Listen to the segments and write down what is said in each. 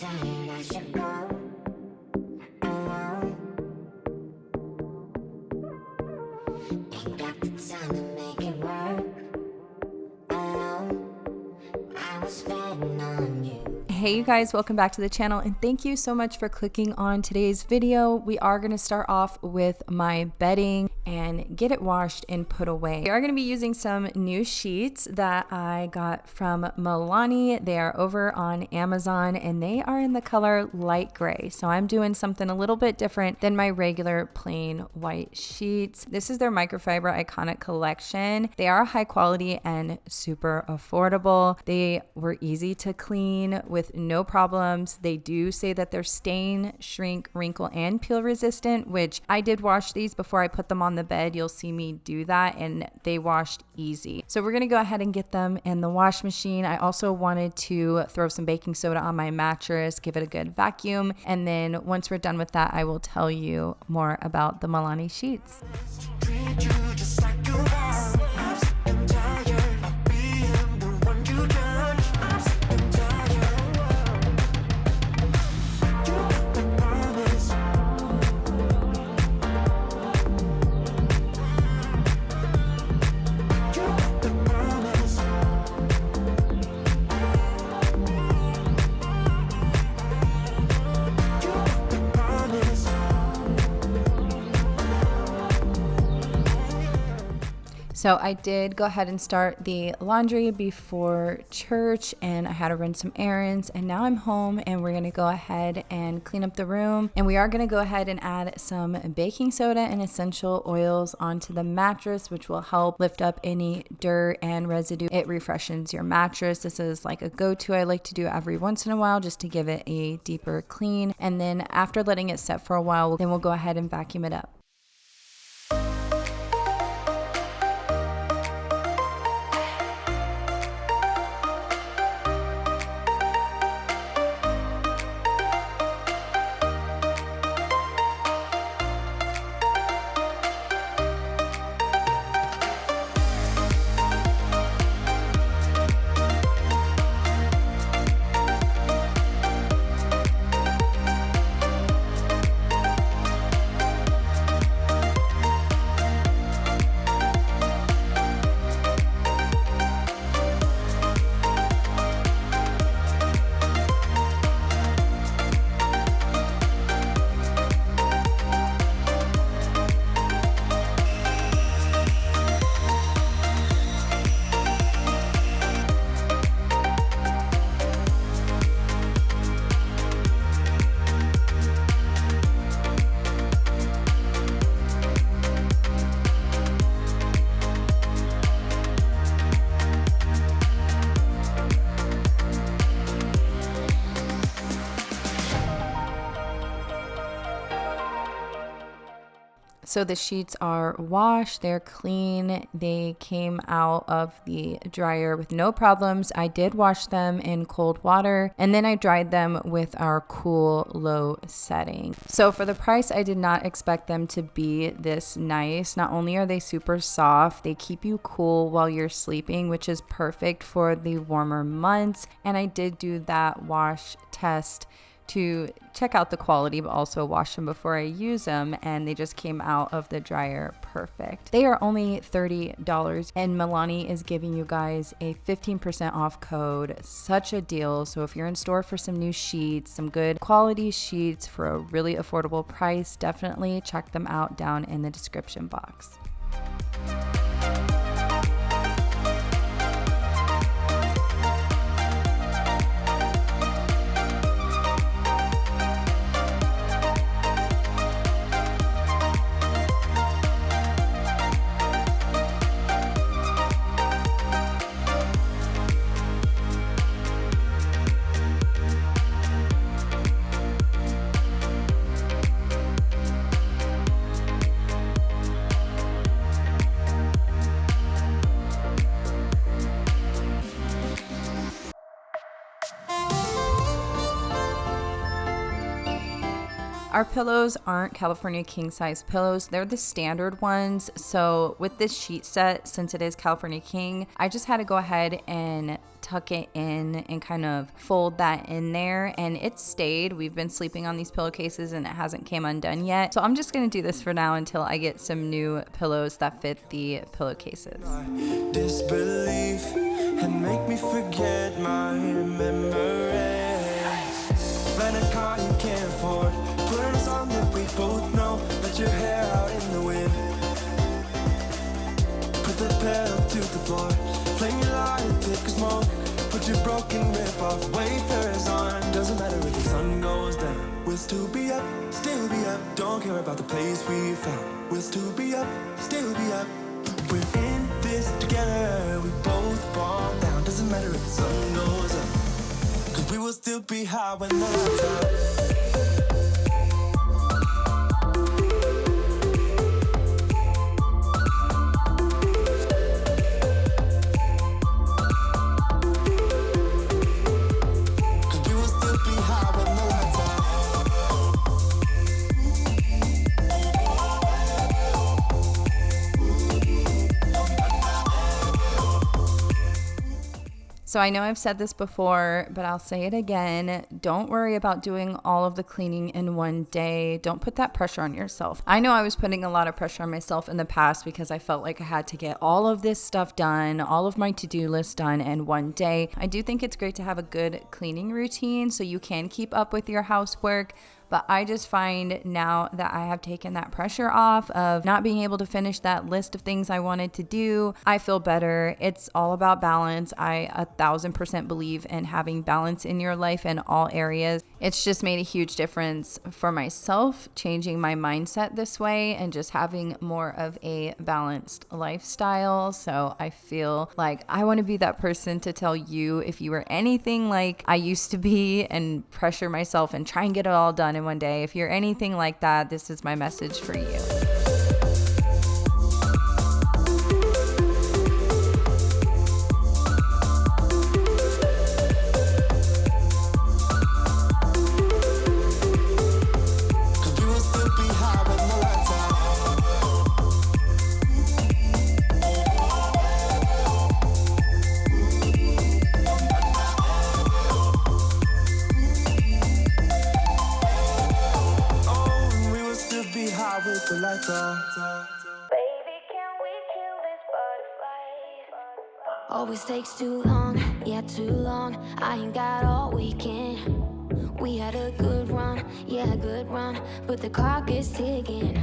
tired, I should go alone. Ain't got the time to make it work alone. I was betting on you. Hey you guys, welcome back to the channel and thank you so much for clicking on today's video. We are going to start off with my bedding and get it washed and put away. We are going to be using some new sheets that I got from Milani. They are over on Amazon and they are in the color light gray. So I'm doing something a little bit different than my regular plain white sheets. This is their microfiber iconic collection. They are high quality and super affordable. They were easy to clean with no problems. They do say that they're stain, shrink, wrinkle, and peel resistant, which I did wash these before I put them on the bed. You'll see me do that and they washed easy. So we're going to go ahead and get them in the wash machine. I also wanted to throw some baking soda on my mattress, give it a good vacuum. And then once we're done with that, I will tell you more about the Milani sheets. So I did go ahead and start the laundry before church and I had to run some errands, and now I'm home and we're going to go ahead and clean up the room, and we are going to go ahead and add some baking soda and essential oils onto the mattress, which will help lift up any dirt and residue. It refreshes your mattress. This is like a go-to I like to do every once in a while just to give it a deeper clean, and then after letting it set for a while, then we'll go ahead and vacuum it up. So the sheets are washed, they're clean, they came out of the dryer with no problems. I did wash them in cold water and then I dried them with our cool low setting. So for the price, I did not expect them to be this nice. Not only are they super soft, they keep you cool while you're sleeping, which is perfect for the warmer months. And I did do that wash test to check out the quality, but also wash them before I use them, and they just came out of the dryer perfect. They are only $30 and Milani is giving you guys a 15% off code. Such a deal. So if you're in store for some new sheets, some good quality sheets for a really affordable price, definitely check them out down in the description box. Our pillows aren't California king size pillows. They're the standard ones. So with this sheet set, since it is California king, I just had to go ahead and tuck it in and kind of fold that in there, and it stayed. We've been sleeping on these pillowcases and it hasn't came undone yet. So I'm just gonna do this for now until I get some new pillows that fit the pillowcases. Disbelief and make me forget my memories. Rent a car you can't afford. Put on a song that we both know. Let your hair out in the wind. Put the pedal to the floor. Flame your light, take a smoke. Put your broken rip off. Wafers on. Doesn't matter if the sun goes down. We'll still be up, still be up. Don't care about the place we found. We'll still be up, still be up. We're in this together. We both fall down. Doesn't matter if the sun goes up. 'Cause we will still be high when the lights out. So I know I've said this before, but I'll say it again. Don't worry about doing all of the cleaning in one day. Don't put that pressure on yourself. I know I was putting a lot of pressure on myself in the past because I felt like I had to get all of this stuff done, all of my to-do list done in one day. I do think it's great to have a good cleaning routine so you can keep up with your housework. But I just find now that I have taken that pressure off of not being able to finish that list of things I wanted to do, I feel better. It's all about balance. I 1000% believe in having balance in your life in all areas. It's just made a huge difference for myself, changing my mindset this way and just having more of a balanced lifestyle. So I feel like I want to be that person to tell you, if you were anything like I used to be and pressure myself and try and get it all done in one day, if you're anything like that, this is my message for you. The lights off. Baby, can we kill this butterfly? Always takes too long, yeah, too long. I ain't got all weekend. We had a good run, yeah, good run, but the clock is ticking.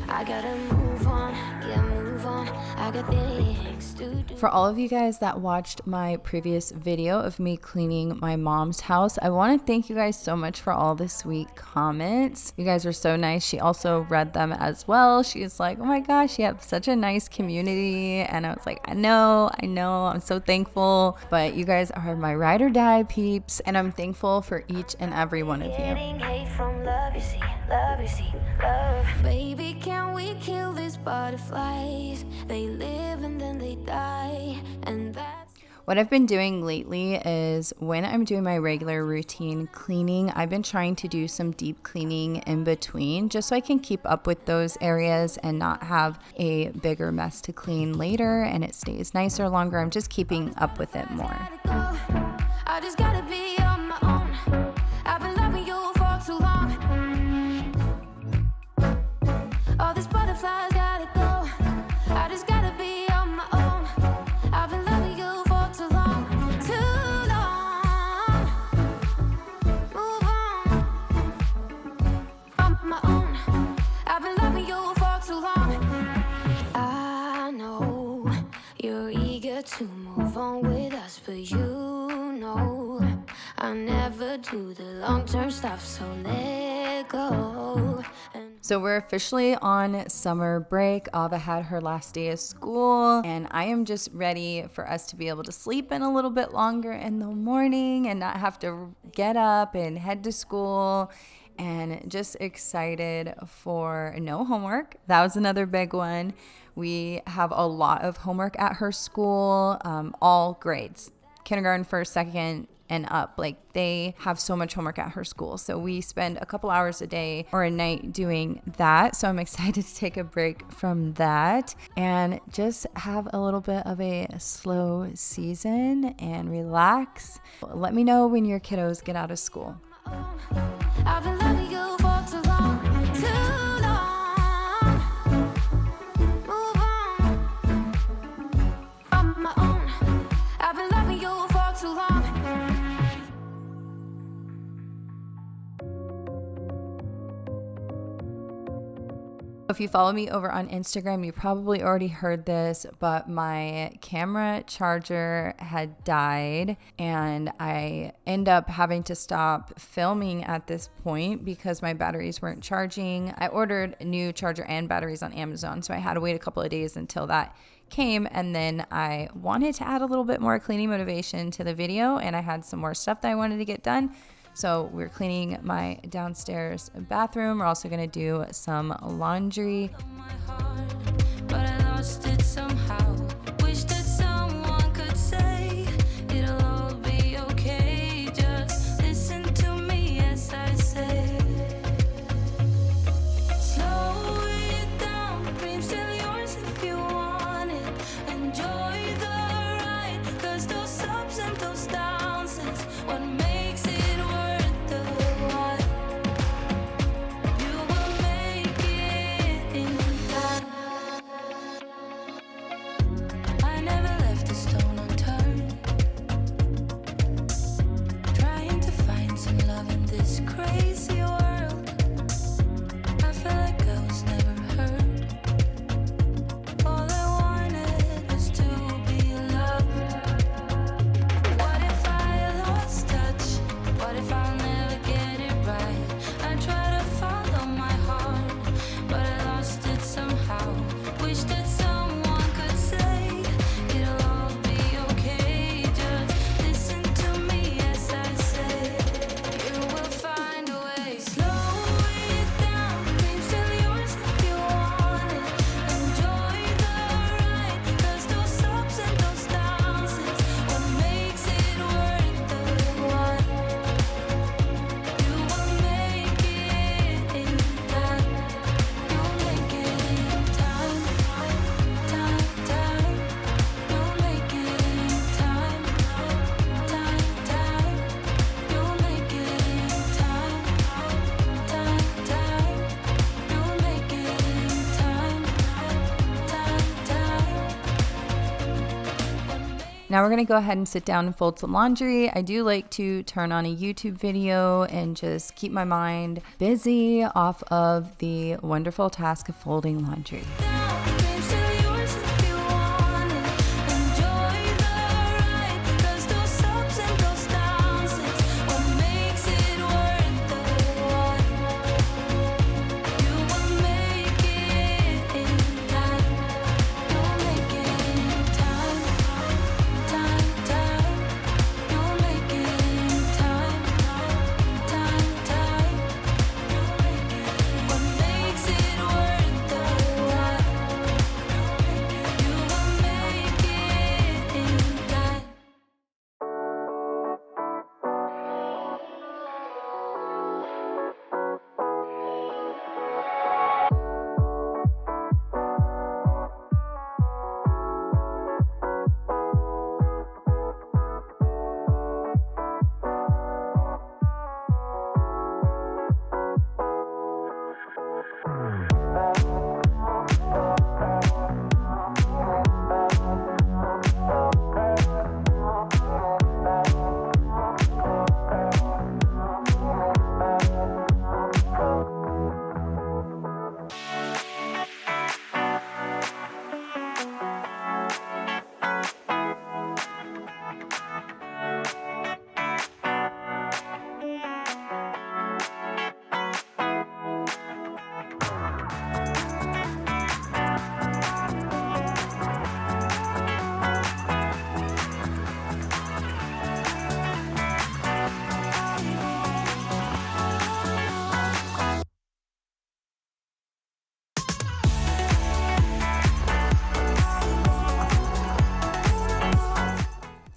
I gotta move on, yeah, move on. I got things to do. For all of you guys that watched my previous video of me cleaning my mom's house, I want to thank you guys so much for all the sweet comments. You guys are so nice. She also read them as well. She's like, oh my gosh, you have such a nice community. And I was like, I know, I'm so thankful. But you guys are my ride or die peeps, and I'm thankful for each and every one of you. Getting hate from love, you see, love, you see, love. Baby, can we kill these butterflies? They live and then they die, and that's... What I've been doing lately is when I'm doing my regular routine cleaning, I've been trying to do some deep cleaning in between just so I can keep up with those areas and not have a bigger mess to clean later and it stays nicer longer. I'm just keeping up with it more. I just gotta be on my own. I've been loving you for too long. All these butterflies gotta go. I just gotta be on my own. I've been loving you for too long. Too long. Move on. On my own. I've been loving you for too long. I know you're eager to move on with us, but you know I never do the long-term stuff, so let go. So we're officially on summer break. Ava had her last day of school, and I am just ready for us to be able to sleep in a little bit longer in the morning and not have to get up and head to school. And just excited for no homework. That was another big one. We have a lot of homework at her school, all grades. Kindergarten, first, second, and up. Like, they have so much homework at her school. So we spend a couple hours a day or a night doing that. So I'm excited to take a break from that and just have a little bit of a slow season and relax. Let me know when your kiddos get out of school. I've been loving you for too long, too long. Move on, on my own. I've been loving you for too long. If you follow me over on Instagram, you probably already heard this, but my camera charger had died and I end up having to stop filming at this point because my batteries weren't charging. I ordered a new charger and batteries on Amazon, so I had to wait a couple of days until that came, and then I wanted to add a little bit more cleaning motivation to the video, and I had some more stuff that I wanted to get done. So we're cleaning my downstairs bathroom. We're also going to do some laundry. My heart, but I lost it somehow. Wish that someone could say it'll all be okay. Just listen to me as I say. Slow it down, dreams still yours if you want it. Enjoy the ride, 'cause those ups and those downs is what makes it. Now we're going to go ahead and sit down and fold some laundry. I do like to turn on a YouTube video and just keep my mind busy off of the wonderful task of folding laundry.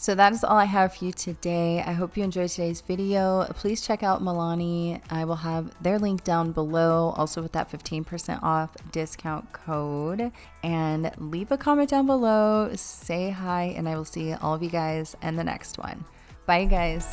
So that is all I have for you today. I hope you enjoyed today's video. Please check out Milani. I will have their link down below, also with that 15% off discount code. And leave a comment down below, say hi, and I will see all of you guys in the next one. Bye, guys.